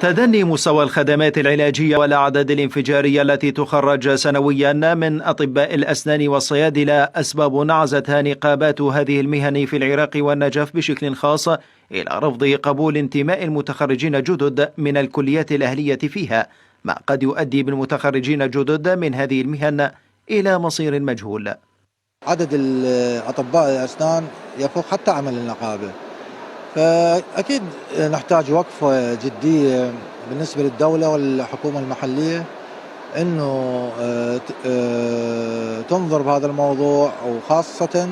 تدني مستوى الخدمات العلاجية والأعداد الانفجارية التي تخرج سنويا من أطباء الأسنان والصيادلة أسباب عزتها نقابات هذه المهن في العراق والنجف بشكل خاص إلى رفض قبول انتماء المتخرجين جدد من الكليات الأهلية فيها، ما قد يؤدي بالمتخرجين الجدد من هذه المهن إلى مصير مجهول. عدد أطباء الأسنان يفوق حتى عمل النقابة، فأكيد نحتاج وقفة جدية بالنسبة للدولة والحكومة المحلية أنه تنظر بهذا الموضوع، وخاصة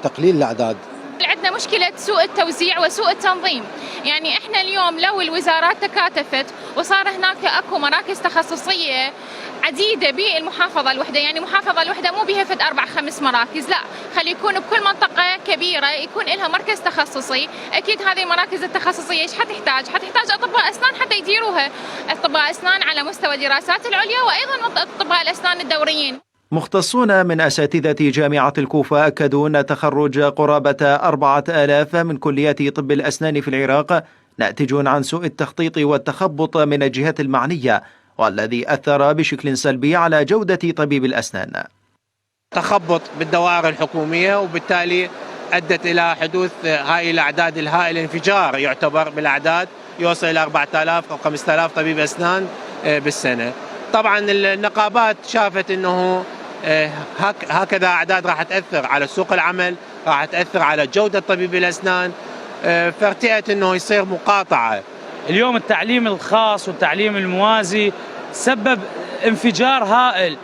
تقليل الأعداد. عندنا مشكلة سوء التوزيع وسوء التنظيم. يعني احنا اليوم لو الوزارات تكاتفت وصار هناك اكو مراكز تخصصية عديدة بالمحافظة الوحدة، يعني محافظة الوحدة مو بها فد 4-5 مراكز، لا خلي يكون بكل منطقة كبيرة يكون لها مركز تخصصي. اكيد هذه المراكز التخصصية ايش حتحتاج اطباء اسنان حتى يديروها، اطباء اسنان على مستوى الدراسات العليا وايضا اطباء الاسنان الدوريين. مختصون من أساتذة جامعة الكوفة أكدوا أن تخرج قرابة 4000 من كليات طب الأسنان في العراق ناتج عن سوء التخطيط والتخبط من الجهات المعنية، والذي أثر بشكل سلبي على جودة طبيب الأسنان. تخبط بالدوائر الحكومية، وبالتالي أدت إلى حدوث هاي الأعداد الهائلة، انفجار يعتبر بالأعداد يوصل إلى 4000 أو 5000 طبيب أسنان بالسنة. طبعا النقابات شافت أنه هكذا أعداد راح تأثر على سوق العمل، راح تأثر على جودة طبيب الأسنان، فارتأت أنه يصير مقاطعة. اليوم التعليم الخاص والتعليم الموازي سبب انفجار هائل،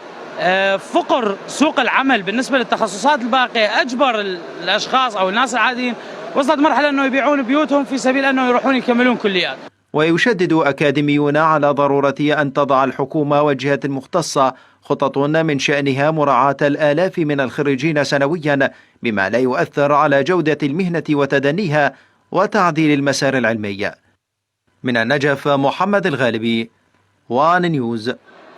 فقر سوق العمل بالنسبة للتخصصات الباقية، أجبر الأشخاص أو الناس العاديين وصلت مرحلة أنه يبيعون بيوتهم في سبيل أنه يروحون يكملون كليات. ويشدد أكاديميون على ضرورة أن تضع الحكومة والجهات المختصة خطط من شأنها مراعاة الآلاف من الخريجين سنويا، بما لا يؤثر على جودة المهنة وتدنيها وتعديل المسار العلمي. من النجف محمد الغالبي، وان نيوز.